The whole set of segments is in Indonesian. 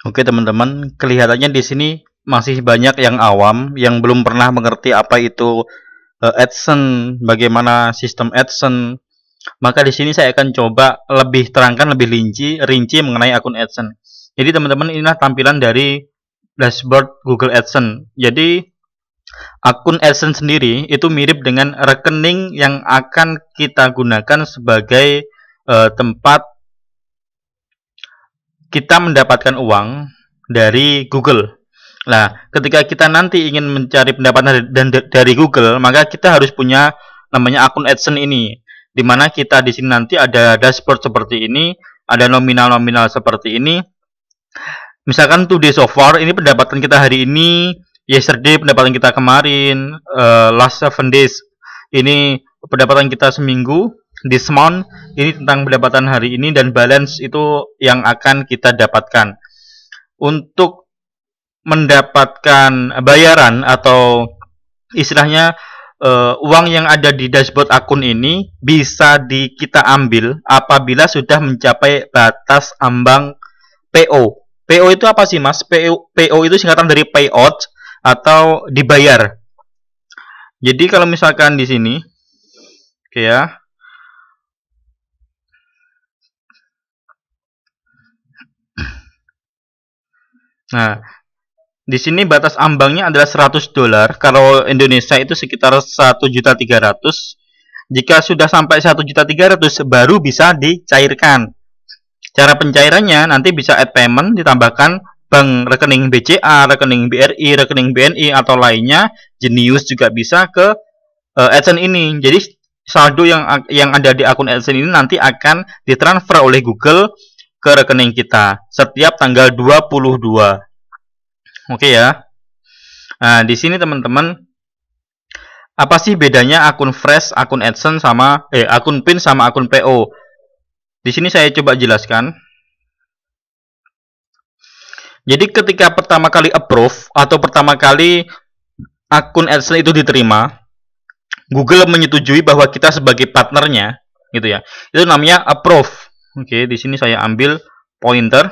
Oke teman-teman, kelihatannya di sini masih banyak yang awam yang belum pernah mengerti apa itu AdSense, bagaimana sistem AdSense. Maka di sini saya akan coba lebih terangkan lebih rinci mengenai akun AdSense. Jadi teman-teman, inilah tampilan dari dashboard Google AdSense. Jadi akun AdSense sendiri itu mirip dengan rekening yang akan kita gunakan sebagai tempat kita mendapatkan uang dari Google. Nah, ketika kita nanti ingin mencari pendapatan dari Google, maka kita harus punya namanya akun AdSense ini, di mana kita di sini nanti ada dashboard seperti ini, ada nominal-nominal seperti ini. Misalkan today so far, ini pendapatan kita hari ini, yesterday pendapatan kita kemarin, last 7 days, ini pendapatan kita seminggu, this month, ini tentang pendapatan hari ini, dan balance itu yang akan kita dapatkan. Untuk mendapatkan bayaran atau istilahnya uang yang ada di dashboard akun ini bisa kita ambil apabila sudah mencapai batas ambang PO. PO itu apa sih Mas? PO itu singkatan dari payout atau dibayar. Jadi kalau misalkan di sini, oke ya. Nah, di sini batas ambangnya adalah $100. Kalau Indonesia itu sekitar 1.300.000. Jika sudah sampai 1.300.000 baru bisa dicairkan. Cara pencairannya nanti bisa add payment, ditambahkan bank rekening BCA, rekening BRI, rekening BNI atau lainnya. Jenius juga bisa ke AdSense ini. Jadi saldo yang ada di akun AdSense ini nanti akan ditransfer oleh Google ke rekening kita setiap tanggal 22. Oke ya. Nah, di sini teman-teman, apa sih bedanya akun Fresh, akun AdSense sama akun PIN sama akun PO? Di sini saya coba jelaskan. Jadi ketika pertama kali approve atau pertama kali akun AdSense itu diterima, Google menyetujui bahwa kita sebagai partnernya, gitu ya. Itu namanya approve. Oke, di sini saya ambil pointer.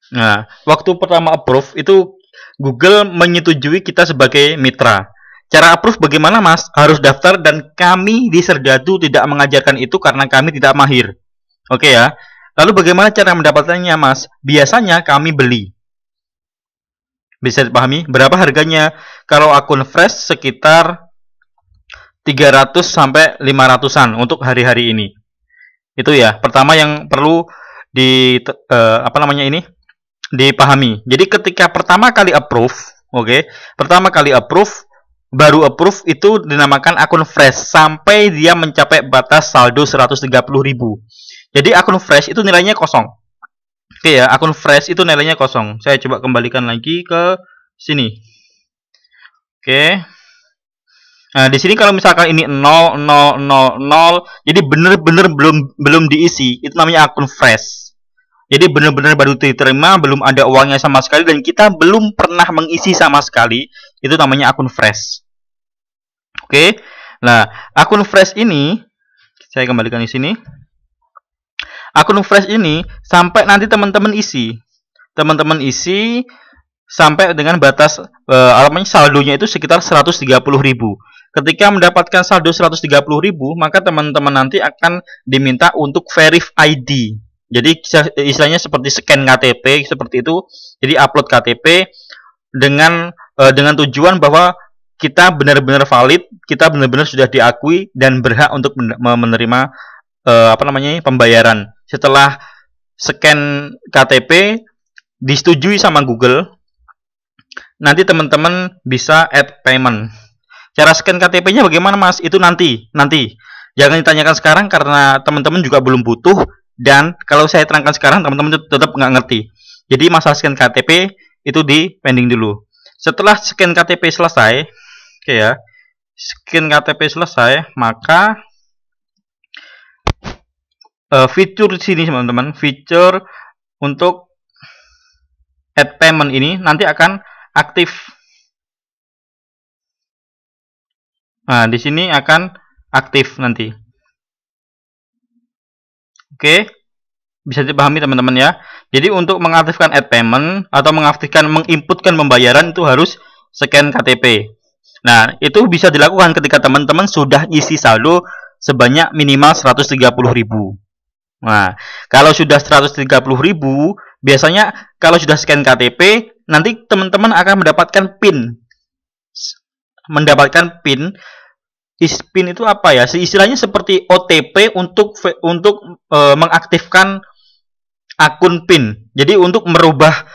Nah, waktu pertama approve itu Google menyetujui kita sebagai mitra. Cara approve bagaimana Mas? Harus daftar dan kami di Serdadu tidak mengajarkan itu karena kami tidak mahir. Oke ya. Lalu bagaimana cara mendapatkannya Mas? Biasanya kami beli. Bisa dipahami? Berapa harganya? Kalau akun Fresh sekitar 300 sampai 500-an untuk hari-hari ini. Itu ya. Pertama yang perlu dipahami. Jadi ketika pertama kali approve, pertama kali approve, baru approve itu dinamakan akun fresh sampai dia mencapai batas saldo 130.000. Jadi akun fresh itu nilainya kosong. Oke ya, akun fresh itu nilainya kosong. Saya coba kembalikan lagi ke sini. Oke. Nah, di sini kalau misalkan ini 0, 0, 0, 0, jadi benar-benar belum diisi, itu namanya akun fresh. Jadi benar-benar baru diterima, belum ada uangnya sama sekali, dan kita belum pernah mengisi sama sekali. Itu namanya akun fresh. Oke. Nah, akun fresh ini, saya kembalikan di sini. Akun fresh ini sampai nanti teman-teman isi. Teman-teman isi sampai dengan batas saldonya itu sekitar 130.000. Ketika mendapatkan saldo 130.000, maka teman-teman nanti akan diminta untuk verify ID. Jadi istilahnya seperti scan KTP seperti itu. Jadi upload KTP dengan tujuan bahwa kita benar-benar valid, kita benar-benar sudah diakui dan berhak untuk menerima pembayaran. Setelah scan KTP disetujui sama Google, nanti teman-teman bisa add payment. Cara scan KTP-nya bagaimana Mas? Itu nanti. Jangan ditanyakan sekarang karena teman-teman juga belum butuh. Dan kalau saya terangkan sekarang, teman-teman tetap nggak ngerti. Jadi masalah scan KTP itu di pending dulu. Setelah scan KTP selesai, oke ya, scan KTP selesai, maka fitur di sini teman-teman, fitur untuk add payment ini nanti akan aktif. Nah, di sini akan aktif nanti. Oke. Bisa dipahami teman-teman ya. Jadi untuk mengaktifkan add payment atau menginputkan pembayaran itu harus scan KTP. Nah, itu bisa dilakukan ketika teman-teman sudah isi saldo sebanyak minimal 130.000. Nah, kalau sudah 130.000, biasanya kalau sudah scan KTP, nanti teman-teman akan mendapatkan PIN. Mendapatkan PIN. PIN itu apa ya? Istilahnya seperti OTP untuk mengaktifkan akun PIN. Jadi untuk merubah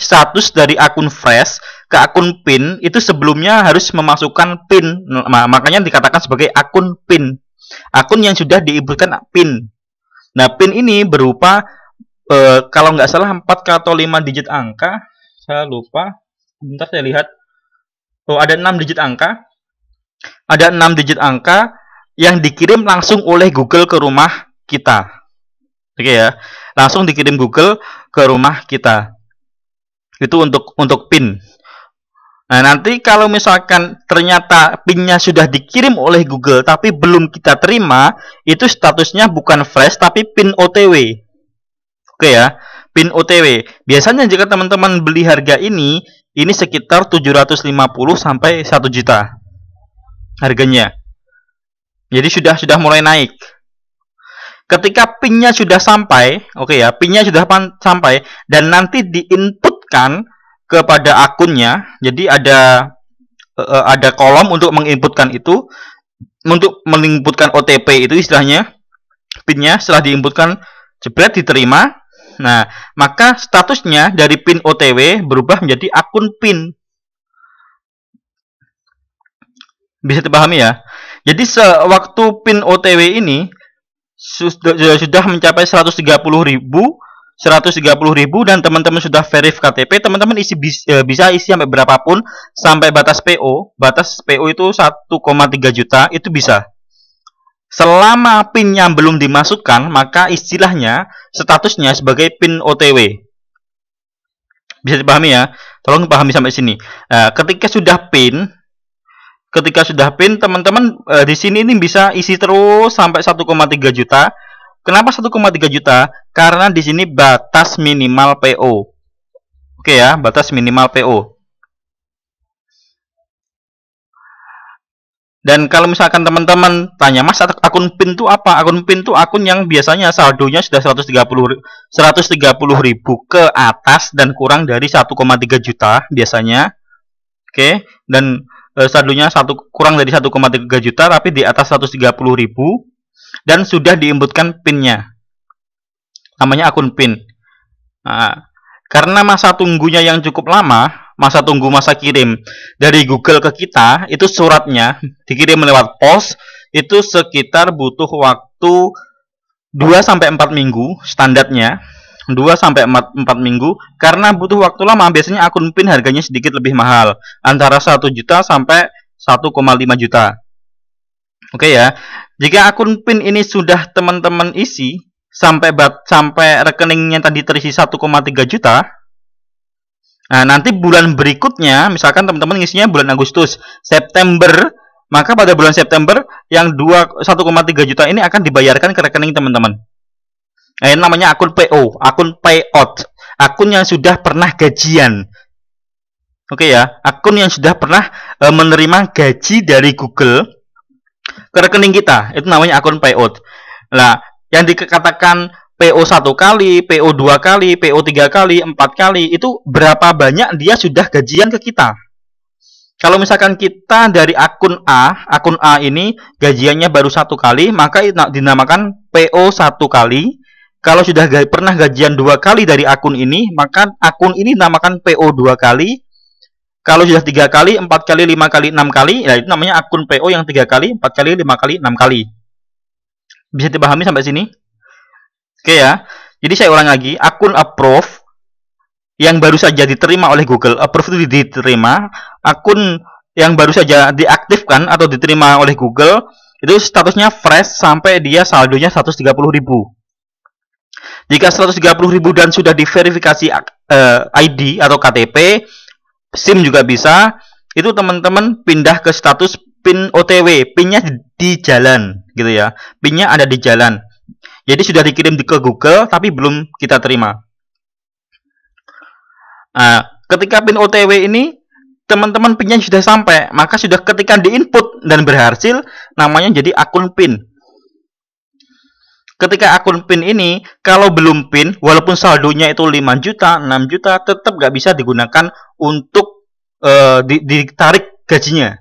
status dari akun fresh ke akun PIN itu sebelumnya harus memasukkan PIN. Makanya dikatakan sebagai akun PIN. Akun yang sudah diinputkan PIN. Nah, PIN ini berupa kalau nggak salah 4 atau 5 digit angka. Saya lupa. Bentar saya lihat. Oh, ada 6 digit angka. Ada 6 digit angka yang dikirim langsung oleh Google ke rumah kita. Oke ya, langsung dikirim Google ke rumah kita. Itu untuk PIN. Nah, nanti kalau misalkan ternyata PIN-nya sudah dikirim oleh Google tapi belum kita terima, itu statusnya bukan fresh tapi PIN OTW. Oke ya, PIN OTW. Biasanya jika teman-teman beli harga ini sekitar 750 sampai 1 juta harganya. Jadi sudah mulai naik. Ketika PIN-nya sudah sampai, oke ya, PIN-nya sudah sampai dan nanti diinputkan kepada akunnya. Jadi ada kolom untuk menginputkan itu, untuk menginputkan OTP itu istilahnya. PIN-nya setelah diinputkan, jebret diterima. Nah, maka statusnya dari PIN OTW berubah menjadi akun PIN. Bisa dipahami ya? Jadi sewaktu PIN OTW ini sudah mencapai 130.000 dan teman-teman sudah verif KTP, teman-teman bisa isi sampai berapapun sampai batas PO. Batas PO itu 1,3 juta itu bisa. Selama PIN-nya belum dimasukkan, maka istilahnya statusnya sebagai PIN OTW. Bisa dipahami ya? Tolong pahami sampai sini. Nah, ketika sudah PIN, teman-teman di sini ini bisa isi terus sampai 1,3 juta. Kenapa 1,3 juta? Karena di sini batas minimal PO. Oke ya, batas minimal PO. Dan kalau misalkan teman-teman tanya, Mas, akun PIN itu apa? Akun PIN itu akun yang biasanya saldonya sudah 130.000 ke atas dan kurang dari 1,3 juta biasanya. Oke, dan saldonya kurang dari 1,3 juta tapi di atas 130.000 dan sudah diinputkan PIN-nya. Namanya akun PIN. Nah, karena masa tunggunya yang cukup lama, masa kirim dari Google ke kita, itu suratnya dikirim lewat pos, itu sekitar butuh waktu 2-4 minggu standarnya. 2-4 minggu. Karena butuh waktu lama, biasanya akun PIN harganya sedikit lebih mahal, antara 1 juta sampai 1,5 juta. Oke ya. Jika akun PIN ini sudah teman-teman isi sampai rekeningnya tadi terisi 1,3 juta, nah nanti bulan berikutnya, misalkan teman-teman ngisinya bulan Agustus, September, maka pada bulan September yang 1,3 juta ini akan dibayarkan ke rekening teman-teman. Nah, ini namanya akun PO, akun payout, akun yang sudah pernah gajian. Oke ya, akun yang sudah pernah menerima gaji dari Google ke rekening kita, itu namanya akun payout. Nah, yang dikatakan PO 1 kali, PO 2 kali, PO 3 kali, 4 kali, itu berapa banyak dia sudah gajian ke kita. Kalau misalkan kita dari akun A ini gajiannya baru 1 kali, maka dinamakan PO 1 kali. Kalau sudah pernah gajian 2 kali dari akun ini, maka akun ini dinamakan PO 2 kali. Kalau sudah 3 kali, 4 kali, 5 kali, 6 kali, ya itu namanya akun PO yang 3 kali, 4 kali, 5 kali, 6 kali. Bisa dipahami sampai sini? Oke ya. Jadi saya ulang lagi, akun approve yang baru saja diterima oleh Google, approve itu diterima, akun yang baru saja diaktifkan atau diterima oleh Google, itu statusnya fresh sampai dia saldonya 130.000. Jika 130.000 dan sudah diverifikasi ID atau KTP, SIM juga bisa, itu teman-teman pindah ke status PIN OTW, PIN-nya di jalan gitu ya. PIN-nya ada di jalan. Jadi sudah dikirim ke Google tapi belum kita terima. Nah, ketika pin OTW ini teman-teman pinnya sudah sampai, maka sudah ketika diinput dan berhasil, namanya jadi akun pin. Ketika akun pin ini, kalau belum pin, walaupun saldonya itu 5 juta, 6 juta, tetap nggak bisa digunakan untuk ditarik gajinya.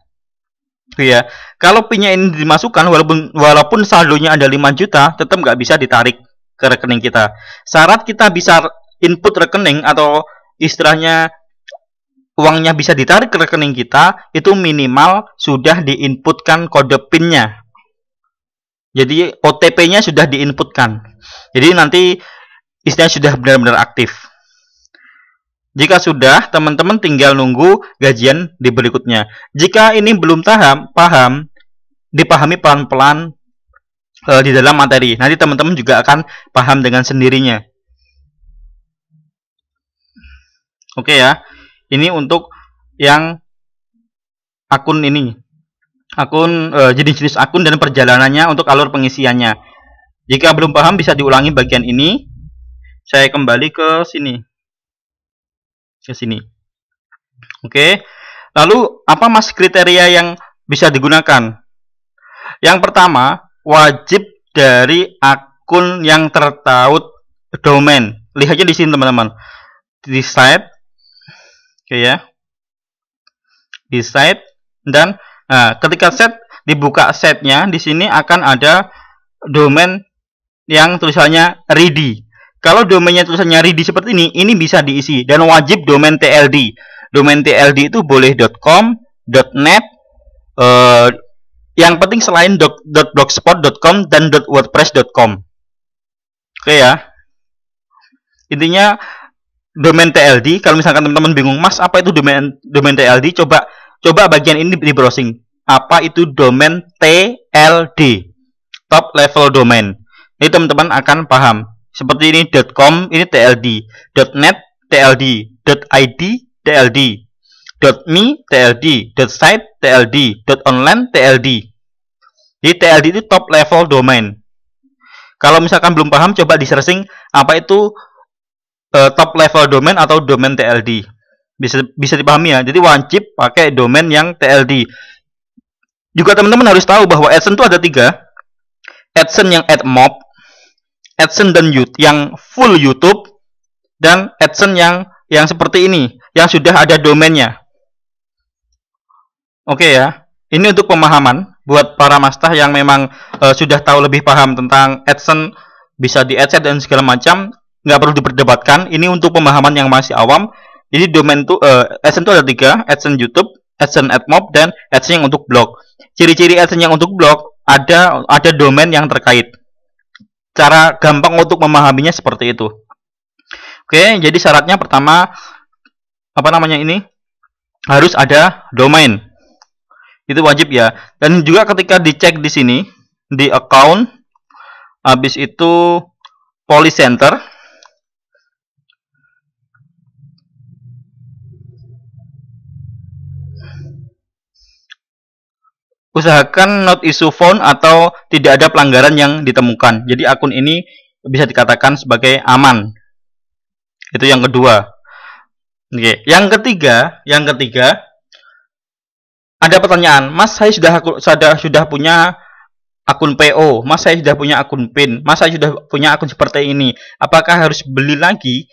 Ya, kalau pinnya ini dimasukkan, walaupun saldonya ada 5 juta, tetap nggak bisa ditarik ke rekening kita. Syarat kita bisa input rekening atau istilahnya uangnya bisa ditarik ke rekening kita, itu minimal sudah diinputkan kode PIN-nya. Jadi OTP-nya sudah diinputkan. Jadi nanti istilahnya sudah benar-benar aktif. Jika sudah, teman-teman tinggal nunggu gajian di berikutnya. Jika ini belum paham, dipahami pelan-pelan di dalam materi. Nanti teman-teman juga akan paham dengan sendirinya. Oke ya. Ini untuk yang akun ini. Akun jenis-jenis akun dan perjalanannya untuk alur pengisiannya. Jika belum paham bisa diulangi bagian ini. Saya kembali ke sini. Oke. Lalu apa Mas kriteria yang bisa digunakan? Yang pertama, wajib dari akun yang tertaut domain. Lihatnya di sini teman-teman. Di site. Oke ya. Di site dan ketika dibuka setnya, di sini akan ada domain yang tulisannya ready. Kalau domainnya tulisannya ready seperti ini bisa diisi dan wajib domain TLD. Domain TLD itu boleh .com, .net, yang penting selain .blogspot.com dan .wordpress.com. Oke ya. Intinya domain TLD. Kalau misalkan teman-teman bingung, Mas, apa itu domain TLD? Coba bagian ini di browsing. Apa itu domain TLD? Top level domain. Ini teman-teman akan paham. Seperti ini .com, ini TLD. .net, TLD. .id, TLD. .me, TLD. .site, TLD. .online, TLD. Jadi TLD itu top level domain. Kalau misalkan belum paham, coba di searching apa itu top level domain atau domain TLD. Bisa dipahami ya. Jadi wajib pakai domain yang TLD. Juga teman-teman harus tahu bahwa AdSense itu ada 3. AdSense yang AdMob, AdSense dan yang full YouTube, dan AdSense yang seperti ini, yang sudah ada domainnya. Oke ya. Ini untuk pemahaman buat para master yang memang sudah tahu lebih paham tentang AdSense, bisa di AdSense dan segala macam, nggak perlu diperdebatkan. Ini untuk pemahaman yang masih awam. Jadi domain itu AdSense itu ada 3, AdSense YouTube, AdSense AdMob, dan AdSense yang untuk blog. Ciri-ciri AdSense yang untuk blog ada domain yang terkait. Cara gampang untuk memahaminya seperti itu. Oke, jadi syaratnya pertama harus ada domain. Itu wajib ya. Dan juga ketika dicek di sini di account, habis itu policy center, usahakan not issue found atau tidak ada pelanggaran yang ditemukan. Jadi akun ini bisa dikatakan sebagai aman. Itu yang kedua. Oke, yang ketiga ada pertanyaan, Mas, saya sudah punya akun PO, Mas, saya sudah punya akun PIN, Mas, saya sudah punya akun seperti ini. Apakah harus beli lagi?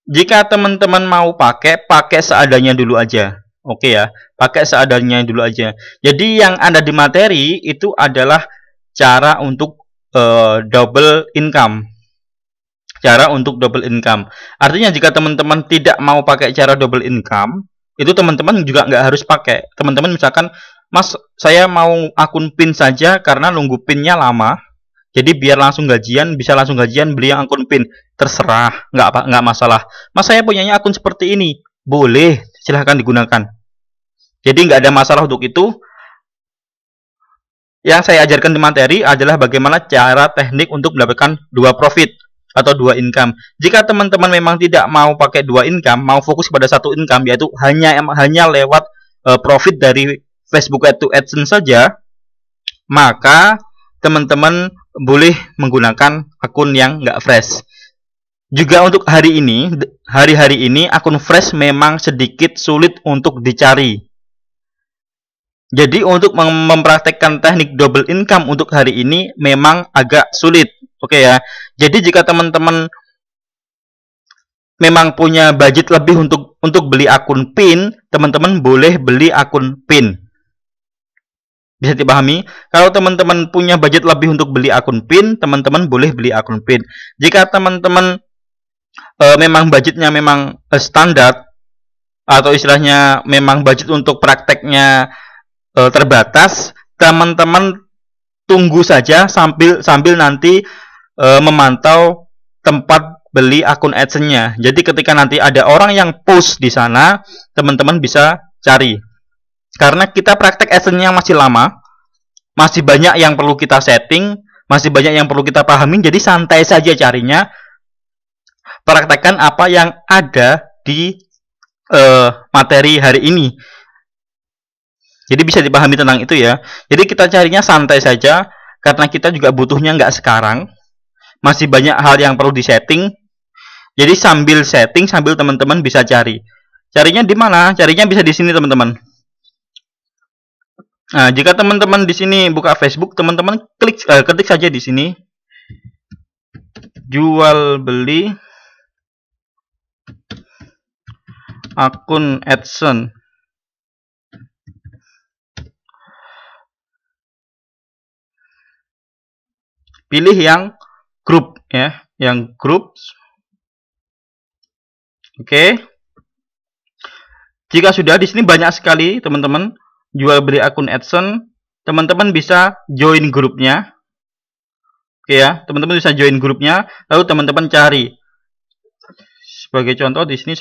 Jika teman-teman mau pakai seadanya dulu aja. Oke ya, pakai seadanya dulu aja. Jadi yang ada di materi itu adalah cara untuk double income. Cara untuk double income. Artinya jika teman-teman tidak mau pakai cara double income, itu teman-teman juga nggak harus pakai. Teman-teman misalkan, Mas, saya mau akun PIN saja karena nunggu PIN-nya lama. Jadi biar bisa langsung gajian beli yang akun PIN. Terserah, nggak masalah. Mas, saya punyanya akun seperti ini. Boleh, silahkan digunakan. Jadi nggak ada masalah untuk itu. Yang saya ajarkan di materi adalah bagaimana cara teknik untuk mendapatkan 2 profit atau 2 income. Jika teman-teman memang tidak mau pakai 2 income, mau fokus pada 1 income, yaitu hanya lewat profit dari Facebook AdSense saja, maka teman-teman boleh menggunakan akun yang nggak fresh. Juga untuk hari-hari ini akun fresh memang sedikit sulit untuk dicari. Jadi untuk mempraktekkan teknik double income untuk hari ini memang agak sulit. Oke ya. Jadi jika teman-teman memang punya budget lebih untuk beli akun PIN, teman-teman boleh beli akun PIN. Bisa dipahami? Kalau teman-teman punya budget lebih untuk beli akun PIN, teman-teman boleh beli akun PIN. Jika teman-teman memang budgetnya memang standar, atau istilahnya memang budget untuk prakteknya terbatas, teman-teman tunggu saja sambil nanti memantau tempat beli akun AdSense-nya. Jadi ketika nanti ada orang yang post di sana, teman-teman bisa cari. Karena kita praktek AdSense-nya masih lama, masih banyak yang perlu kita setting, masih banyak yang perlu kita pahami, jadi santai saja carinya. Praktekkan apa yang ada di materi hari ini. Jadi bisa dipahami tentang itu ya. Jadi kita carinya santai saja, karena kita juga butuhnya nggak sekarang. Masih banyak hal yang perlu disetting. Jadi sambil setting, sambil teman-teman bisa cari. Carinya di mana? Carinya bisa di sini teman-teman. Nah, jika teman-teman di sini buka Facebook, teman-teman ketik saja di sini jual beli akun AdSense. Pilih yang grup ya, yang grup. Oke. Jika sudah, di sini banyak sekali teman-teman jual beli akun AdSense. Teman-teman bisa join grupnya. Oke ya, teman-teman bisa join grupnya, lalu teman-teman cari. Sebagai contoh di sini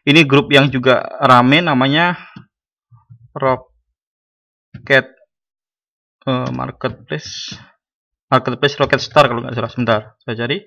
ini grup yang juga rame, namanya Rocket Marketplace Rocket Star kalau nggak salah. Sebentar, saya cari.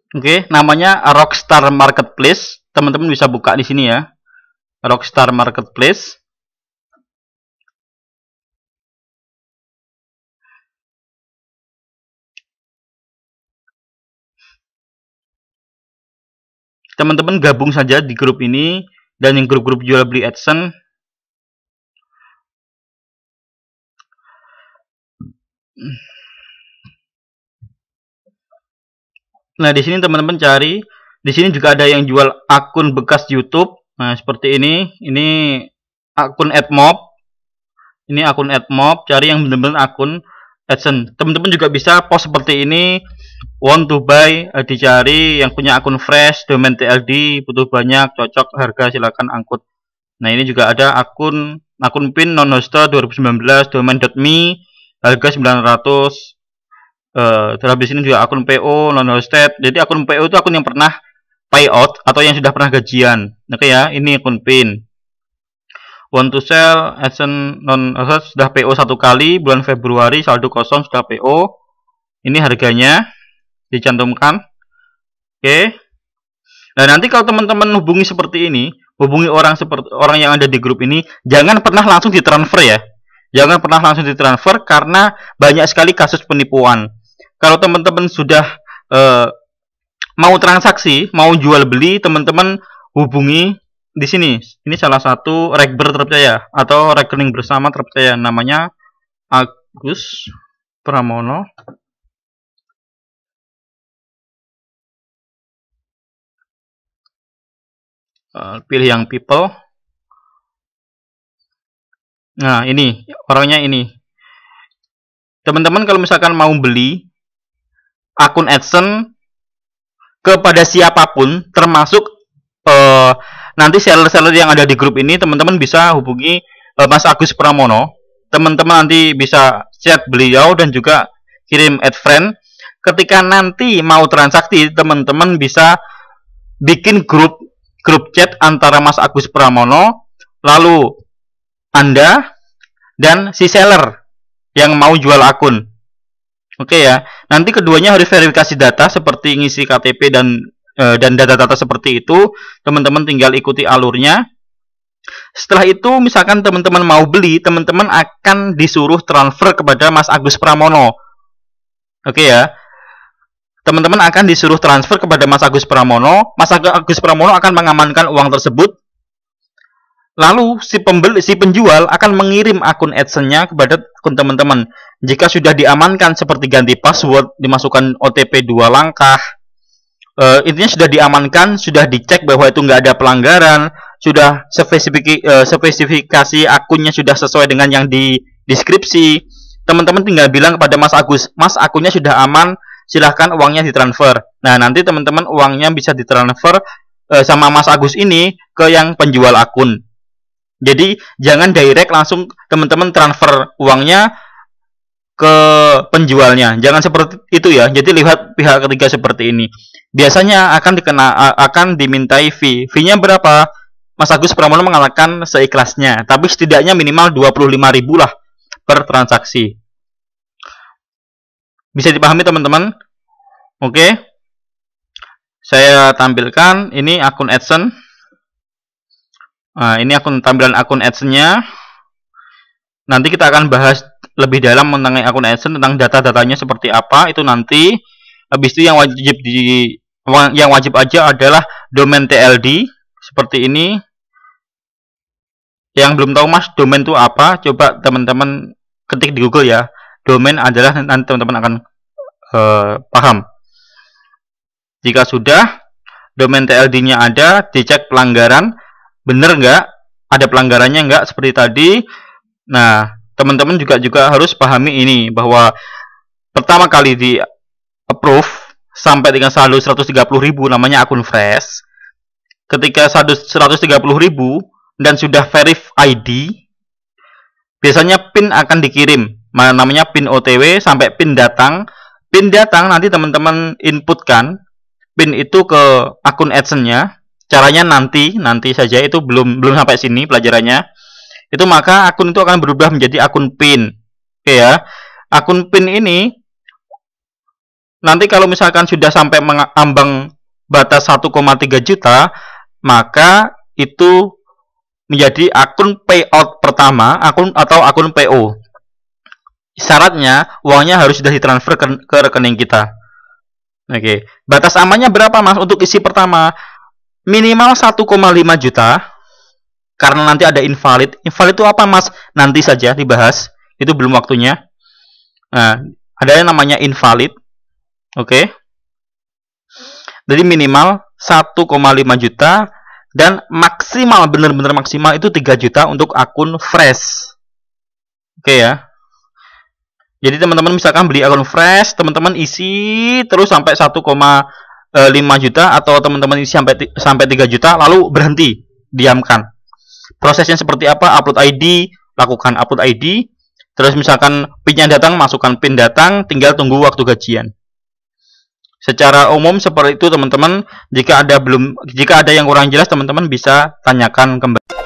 Oke, namanya Rockstar Marketplace. Teman-teman bisa buka di sini ya. Rockstar Marketplace. Teman-teman gabung saja di grup ini, dan yang grup-grup jual beli AdSense. Nah, di sini teman-teman cari. Di sini juga ada yang jual akun bekas YouTube. Nah, seperti ini. Ini akun AdMob. Ini akun AdMob. Cari yang benar-benar akun AdSense. Teman-teman juga bisa post seperti ini. Want to buy, dicari yang punya akun fresh, domain TLD, butuh banyak, cocok, harga silakan angkut. Nah, ini juga ada akun PIN non-hosted 2019, domain.me, harga 900. Terhabis ini juga akun PO non-hosted. Jadi akun PO itu akun yang pernah payout atau yang sudah pernah gajian. Oke ya, ini akun PIN. Want to sell, AdSense non-hosted sudah PO 1 kali, bulan Februari, saldo kosong, sudah PO. Ini harganya dicantumkan. Oke. Nah, nanti kalau teman-teman hubungi seperti ini, hubungi orang yang ada di grup ini, jangan pernah langsung ditransfer ya. Jangan pernah langsung ditransfer, karena banyak sekali kasus penipuan. Kalau teman-teman sudah mau transaksi, mau jual beli, teman-teman hubungi di sini. Ini salah satu rekber terpercaya atau rekening bersama terpercaya, namanya Agus Pramono. Pilih yang people. Nah, ini orangnya ini. Teman-teman kalau misalkan mau beli akun AdSense kepada siapapun, termasuk nanti seller-seller yang ada di grup ini, teman-teman bisa hubungi Mas Agus Pramono. teman-teman nanti bisa chat beliau dan juga kirim add friend. Ketika nanti mau transaksi, teman-teman bisa bikin grup chat antara Mas Agus Pramono, lalu Anda dan si seller yang mau jual akun. Oke ya. Nanti keduanya harus verifikasi data seperti ngisi KTP dan data-data seperti itu. Teman-teman tinggal ikuti alurnya. Setelah itu misalkan teman-teman mau beli, teman-teman akan disuruh transfer kepada Mas Agus Pramono. Oke ya. Teman-teman akan disuruh transfer kepada Mas Agus Pramono. Mas Agus Pramono akan mengamankan uang tersebut. Lalu si penjual akan mengirim akun AdSense-nya kepada akun teman-teman. Jika sudah diamankan seperti ganti password, dimasukkan OTP 2 langkah, intinya sudah diamankan, sudah dicek bahwa itu nggak ada pelanggaran, sudah spesifikasi akunnya sudah sesuai dengan yang di deskripsi, teman-teman tinggal bilang kepada Mas Agus, Mas, akunnya sudah aman, silahkan uangnya ditransfer. Nah, nanti teman-teman uangnya bisa ditransfer sama Mas Agus ini ke yang penjual akun. Jadi jangan direct langsung teman-teman transfer uangnya ke penjualnya. Jangan seperti itu ya. Jadi lihat pihak ketiga seperti ini. Biasanya akan dimintai fee. Fee-nya berapa? Mas Agus Pramono mengatakan seikhlasnya, tapi setidaknya minimal 25.000 lah per transaksi. Bisa dipahami teman-teman? Oke. Saya tampilkan ini akun AdSense. Nah, ini tampilan akun AdSense-nya. Nanti kita akan bahas lebih dalam mengenai akun AdSense, tentang data-datanya seperti apa itu nanti. Habis itu yang wajib aja adalah domain TLD seperti ini. Yang belum tahu Mas, domain itu apa? Coba teman-teman ketik di Google ya. Domain adalah, nanti teman-teman akan paham. Jika sudah domain TLD-nya ada, dicek pelanggaran. Bener nggak? Ada pelanggarannya nggak seperti tadi? Nah, teman-teman juga harus pahami ini, bahwa pertama kali di approve sampai dengan saldo 130.000 namanya akun fresh. Ketika saldo 130.000 dan sudah verif ID, biasanya PIN akan dikirim. Namanya PIN OTW sampai PIN datang. PIN datang nanti teman-teman inputkan PIN itu ke akun AdSense-nya. Caranya nanti saja, itu belum sampai sini pelajarannya. Itu maka akun itu akan berubah menjadi akun PIN. Oke ya. Akun PIN ini nanti kalau misalkan sudah sampai mengambang batas 1,3 juta, maka itu menjadi akun payout pertama, akun PO. Syaratnya uangnya harus sudah ditransfer ke rekening kita. Oke. Batas amannya berapa Mas untuk isi pertama? Minimal 1,5 juta. Karena nanti ada invalid. Invalid itu apa Mas? Nanti saja dibahas. Itu belum waktunya. Nah, ada yang namanya invalid. Oke. Jadi minimal 1,5 juta dan maksimal, benar-benar maksimal itu 3 juta untuk akun fresh. Oke ya. Jadi teman-teman misalkan beli akun fresh, teman-teman isi terus sampai 1,5 juta, atau teman-teman isi sampai 3 juta lalu berhenti, diamkan. Prosesnya seperti apa? Upload ID, lakukan upload ID. Terus misalkan PIN-nya datang, masukkan PIN datang, tinggal tunggu waktu gajian. Secara umum seperti itu teman-teman. Jika ada yang kurang jelas, teman-teman bisa tanyakan kembali.